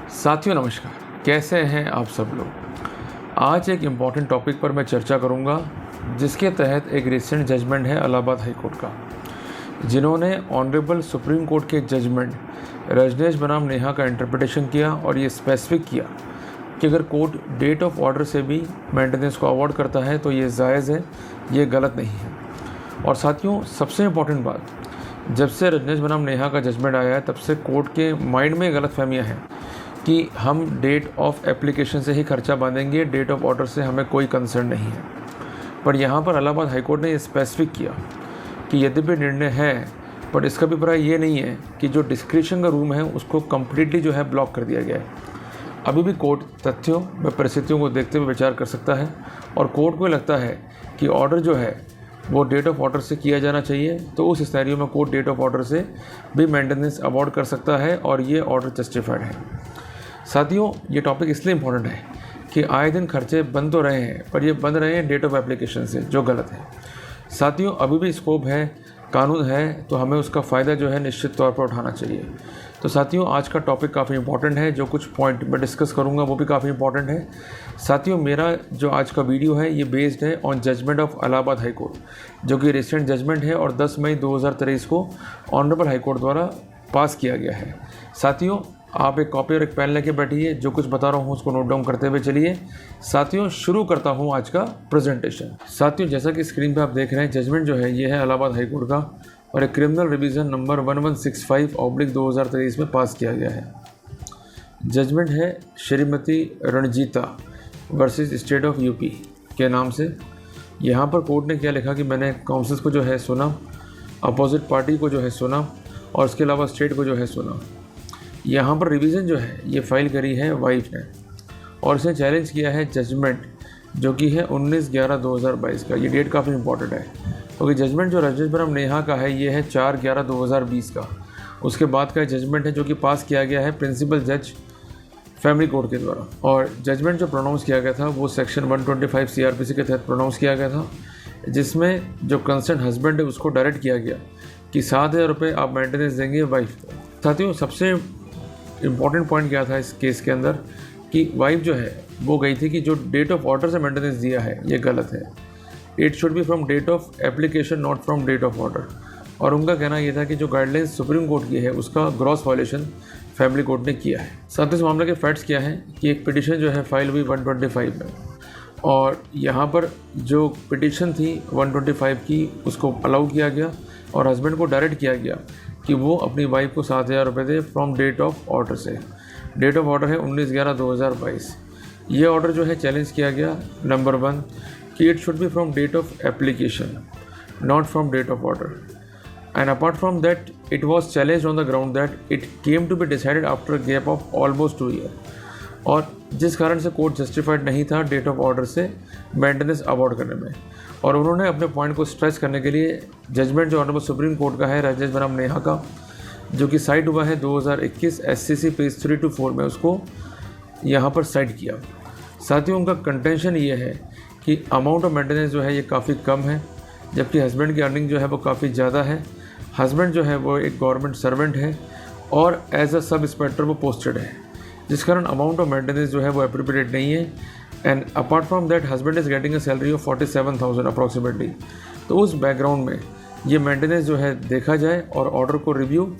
साथियों नमस्कार, कैसे हैं आप सब लोग। आज एक इम्पॉर्टेंट टॉपिक पर मैं चर्चा करूंगा, जिसके तहत एक रिसेंट जजमेंट है इलाहाबाद हाई कोर्ट का, जिन्होंने ऑनरेबल सुप्रीम कोर्ट के जजमेंट रजनेश बनाम नेहा का इंटरप्रिटेशन किया और ये स्पेसिफिक किया कि अगर कोर्ट डेट ऑफ ऑर्डर से भी मेंटेनेंस को अवॉर्ड करता है तो ये जायज़ है, ये गलत नहीं है। और साथियों, सबसे इम्पॉर्टेंट बात, जब से रजनेश बनाम नेहा का जजमेंट आया है तब से कोर्ट के माइंड में गलतफहमियाँ हैं कि हम डेट ऑफ एप्लीकेशन से ही खर्चा बांधेंगे, डेट ऑफ ऑर्डर से हमें कोई कंसर्न नहीं है। पर यहाँ पर इलाहाबाद हाई कोर्ट ने ये स्पेसिफिक किया कि यद्यपि निर्णय है, पर इसका अभिप्राय ये नहीं है कि जो डिस्क्रिशन का रूम है उसको कम्प्लीटली जो है ब्लॉक कर दिया गया है। अभी भी कोर्ट तथ्यों व परिस्थितियों को देखते हुए विचार कर सकता है और कोर्ट को लगता है कि ऑर्डर जो है वो डेट ऑफ ऑर्डर से किया जाना चाहिए, तो उस सिनेरियो में कोर्ट डेट ऑफ ऑर्डर से भी मेंटेनेंस अवॉर्ड कर सकता है और ये ऑर्डर जस्टिफाइड है। साथियों, ये टॉपिक इसलिए इम्पोर्टेंट है कि आए दिन खर्चे बन तो रहे हैं, पर ये बन रहे हैं डेट ऑफ एप्लीकेशन से, जो गलत है। साथियों, अभी भी स्कोप है, कानून है, तो हमें उसका फ़ायदा जो है निश्चित तौर पर उठाना चाहिए। तो साथियों, आज का टॉपिक काफ़ी इंपॉर्टेंट है, जो कुछ पॉइंट मैं डिस्कस करूंगा वो भी काफ़ी इंपॉर्टेंट है। साथियों, मेरा जो आज का वीडियो है ये बेस्ड है on judgment of Allahabad High Court, जो कि रिसेंट जजमेंट है और 10 मई 2023 को ऑनरेबल हाई कोर्ट द्वारा पास किया गया है। साथियों, आप एक कॉपी और एक पेन लेके बैठिए, जो कुछ बता रहा हूँ उसको नोट डाउन करते हुए चलिए। साथियों, शुरू करता हूँ आज का प्रेजेंटेशन। साथियों, जैसा कि स्क्रीन पे आप देख रहे हैं, जजमेंट जो है ये है इलाहाबाद हाई कोर्ट का और एक क्रिमिनल रिवीजन नंबर 1165/2023 में पास किया गया है। जजमेंट है Shrimati Ranjeeta versus state of UP के नाम से। यहाँ पर कोर्ट ने क्या लिखा कि मैंने काउंसिल्स को जो है सुना, अपोजिट पार्टी को जो है सुना और उसके अलावा स्टेट को जो है सुना। यहाँ पर रिवीजन जो है ये फाइल करी है वाइफ ने और इसे चैलेंज किया है जजमेंट, जो कि है 19/11/2022 का। ये डेट काफ़ी इंपॉर्टेंट है क्योंकि जजमेंट जो रजनेश बनाम नेहा का है ये है 4/11/2020 का। उसके बाद का जजमेंट है जो कि पास किया गया है प्रिंसिपल जज फैमिली कोर्ट के द्वारा। और जजमेंट जो प्रोनाउंस किया गया था वो सेक्शन 125 CRPC के तहत प्रोनाउंस किया गया था, जिसमें जो कंसर्न हस्बैंड है उसको डायरेक्ट किया गया कि 7,000 रुपये आप मेंटेनेंस देंगे वाइफ को। साथियों, सबसे इम्पॉर्टेंट पॉइंट क्या था इस केस के अंदर कि वाइफ जो है वो गई थी कि जो डेट ऑफ ऑर्डर से मेंटेनेंस दिया है ये गलत है। It should be from date of application, not from date of order. और उनका कहना ये था कि जो गाइडलाइंस सुप्रीम कोर्ट की है उसका ग्रॉस वायलेशन फैमिली कोर्ट ने किया है। साथ ही इस मामले के फैक्ट्स क्या हैं कि एक पिटिशन जो है फाइल हुई 125 में, और यहाँ पर जो पिटिशन थी 125 की उसको अलाउ किया गया और हस्बैंड को डायरेक्ट किया गया कि वो अपनी वाइफ को 7,000 रुपये they from date of order से। डेट ऑफ ऑर्डर है 19/11/2022। ये ऑर्डर जो है चैलेंज किया गया नंबर 1 कि it should be from date of application, not from date of order. And apart from that it was challenge on the ground that it came to be decided after gap of almost 2 year, और जिस कारण से court justified नहीं था date of order से maintenance award करने में। और उन्होंने अपने पॉइंट को स्ट्रेच करने के लिए जजमेंट जो ऑनरेबल सुप्रीम कोर्ट का है रजनेश बनाम नेहा का, जो कि साइट हुआ है 2021 SCC पेज 3-4 में, उसको यहाँ पर साइट किया। साथियों, उनका कंटेंशन ये है कि अमाउंट ऑफ मेंटेनेंस जो है ये काफ़ी कम है, जबकि हस्बैंड की अर्निंग जो है वो काफ़ी ज़्यादा है। हस्बैंड जो है वो एक गवर्नमेंट सर्वेंट है और एज अ सब इंस्पेक्टर वो पोस्टेड है, जिस कारण अमाउंट ऑफ मेंटेनेंस जो है वो एप्रोप्रिएट नहीं है। And apart from that husband is getting a salary of 47,000 approximately. तो उस बैकग्राउंड में ये मेंटेनेंस जो है देखा जाए और ऑर्डर को रिव्यू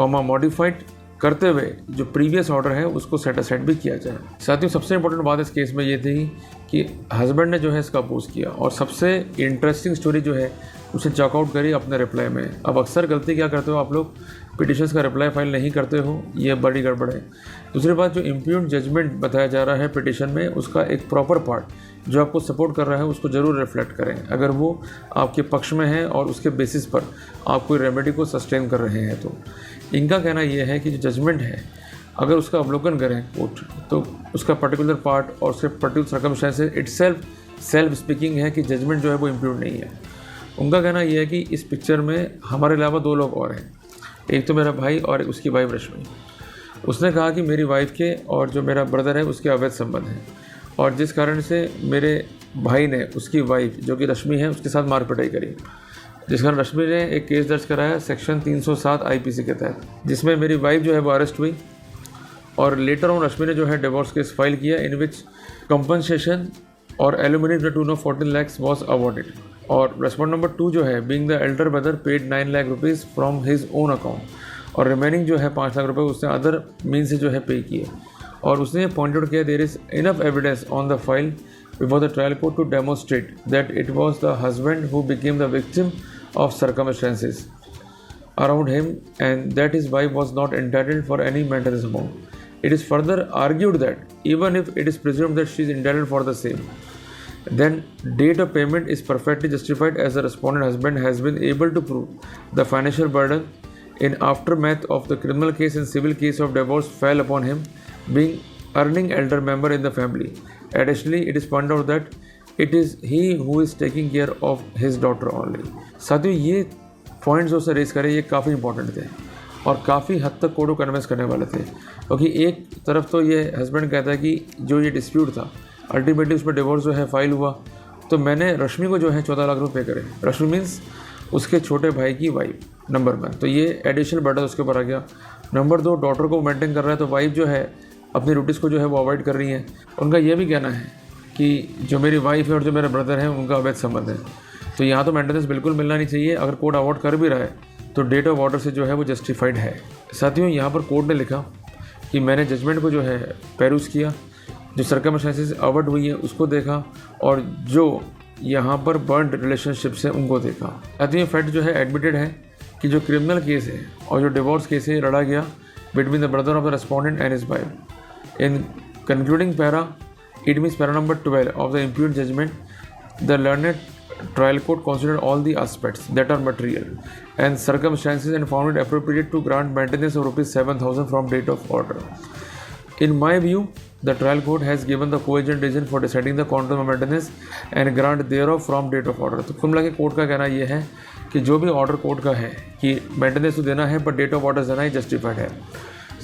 मॉडिफाइड करते हुए जो प्रीवियस ऑर्डर है उसको सेट असाइड भी किया जाए। साथियों, सबसे इंपॉर्टेंट बात इस केस में ये थी कि हस्बैंड ने जो है इसका अपोज किया और सबसे इंटरेस्टिंग स्टोरी जो है उसे चेकआउट करी अपने रिप्लाई में। अब अक्सर गलती क्या करते हो आप लोग, पिटिशंस का रिप्लाई फाइल नहीं करते हो, ये बड़ी गड़बड़ है। दूसरी बात, जो इम्प्यून जजमेंट बताया जा रहा है पिटिशन में, उसका एक प्रॉपर पार्ट जो आपको सपोर्ट कर रहा है उसको ज़रूर रिफ्लेक्ट करें, अगर वो आपके पक्ष में है और उसके बेसिस पर आप कोई रेमेडी को सस्टेन कर रहे हैं। तो इनका कहना यह है कि जो जजमेंट है अगर उसका अवलोकन करें कोर्ट, तो उसका पर्टिकुलर पार्ट और उसके particular circumstances itself self speaking है कि जजमेंट जो है वो इम्प्यून नहीं है। उनका कहना यह है कि इस पिक्चर में हमारे अलावा 2 लोग और हैं, एक तो मेरा भाई और उसकी वाइफ रश्मि। उसने कहा कि मेरी वाइफ के और जो मेरा ब्रदर है उसके अवैध संबंध हैं, और जिस कारण से मेरे भाई ने उसकी वाइफ जो कि रश्मि है उसके साथ मारपिटाई करी, जिस कारण रश्मि ने एक केस दर्ज कराया सेक्शन 307 IPC के तहत, जिसमें मेरी वाइफ जो है वो अरेस्ट हुई और लेटर ऑन रश्मि ने जो है डिवोर्स केस फाइल किया इन विच कंपनसेशन और alimony the tune of 14 lakhs was awarded. और रेस्पॉन्ड नंबर 2 जो है being the elder brother paid 9 lakh rupees from his own account और रिमेनिंग जो है 5 लाख रुपये उसने अदर मीन से जो है पे किए। और उसने पॉइंट आउट किया there is enough evidence on the file before the trial court to demonstrate that it was the husband who became the victim of circumstances around him and that his wife was not entitled for any maintenance amount. It is further argued that even if it is presumed that she is entitled for the same, then date of payment is perfectly justified as the respondent husband has been able to prove the financial burden in aftermath of the criminal case and civil case of divorce fell upon him, being earning elder member in the family. Additionally, it is pointed out that it is he who is taking care of his daughter only. साथियों, ये points जो से race करे ये काफ़ी important थे और काफ़ी हद तक कोर्ट को कन्विंस करने वाले थे, क्योंकि एक तरफ तो ये हस्बैंड कहता है कि जो ये डिस्प्यूट था अल्टीमेटली उसमें डिवोर्स जो है फाइल हुआ, तो मैंने रश्मि को जो है 14 लाख रुपये पे करे। रश्मि मीन्स उसके छोटे भाई की वाइफ नंबर 1, तो ये एडिशनल बर्डन उसके ऊपर आ गया। नंबर 2, डॉटर को मेंटेन कर रहा है, तो वाइफ जो है अपनी रूटीज को जो है वो अवॉइड कर रही है। उनका ये भी कहना है कि जो मेरी वाइफ है और जो मेरे ब्रदर हैं उनका अवैध संबंध है, तो यहाँ तो मेंटेनेंस बिल्कुल मिलना नहीं चाहिए। अगर कोर्ट अवॉर्ड कर भी रहा है तो डेट ऑफ ऑर्डर से जो है वो जस्टिफाइड है। साथियों, यहाँ पर कोर्ट ने लिखा कि मैंने जजमेंट को जो है पेरूस किया, जो सर्कमस्टेंसेस अवॉर्ड हुई है उसको देखा और जो यहाँ पर बर्न्ड रिलेशनशिप्स है उनको देखा। साथियों, फैक्ट जो है एडमिटेड है कि जो क्रिमिनल केस है और जो डिवोर्स केस है लड़ा गया between the brother of the respondent and his wife. In concluding para it means para number 12 of the impugned judgment the learned trial court considered all the aspects that are material and circumstances and found it appropriate to grant maintenance of rupees 7,000 from date of order. In my view, the trial court has given the cogent reason for deciding the quantum of maintenance and grant thereof from date of order. तो कुल मिला के court का कहना यह है कि जो भी ऑर्डर कोर्ट का है कि मेंटेनेंस तो देना है पर डेट ऑफ ऑर्डर देना ही जस्टिफाइड है।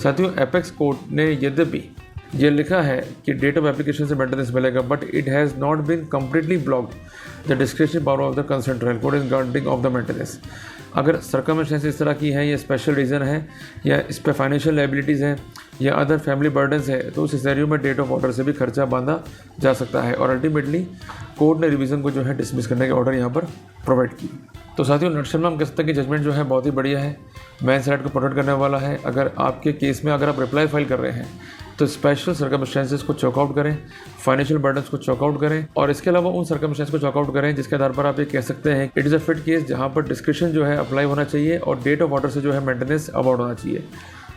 साथियों, एपेक्स कोर्ट ने यद्यपि ये लिखा है कि डेट ऑफ एप्लीकेशन से मेंटेनेंस मिलेगा, but it has not been completely blocked the description power of the concern trial court in granting of the maintenance. अगर सर्कमस्टेंस इस तरह की हैं या स्पेशल रीज़न है या इस पर फाइनेंशियल लायबिलिटीज़ हैं या अदर फैमिली बर्डन्स है, तो उस सिनेरियो में डेट ऑफ ऑर्डर से भी खर्चा बांधा जा सकता है। और अल्टीमेटली कोर्ट ने रिवीजन को जो है डिसमिस करने के ऑर्डर यहाँ पर प्रोवाइड की। तो साथियों, नटशल में हम कह सकते हैं कि जजमेंट जो है बहुत ही बढ़िया है, मेंस राइट को प्रोटेक्ट करने वाला है। अगर आपके केस में अगर आप रिप्लाई फाइल कर रहे हैं तो स्पेशल सर्कमस्टेंसेस को चॉकआउट करें, फाइनेंशियल बर्डन्स को चॉकआउट करें और इसके अलावा उन सर्कमस्टेंस को चॉकआउट करें जिसके आधार पर आप ये कह सकते हैं it is a fit case जहाँ पर डिस्क्रिप्शन जो है अप्लाई होना चाहिए और डेट ऑफ ऑर्डर से जो है मेंटेनेंस अवॉर्ड होना चाहिए।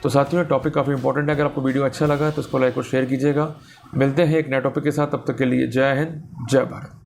तो साथियों, टॉपिक काफ़ी इंपॉर्टेंट है। अगर आपको वीडियो अच्छा लगा तो इसको लाइक और शेयर कीजिएगा। मिलते हैं एक नए टॉपिक के साथ, तब तक के लिए जय हिंद, जय भारत।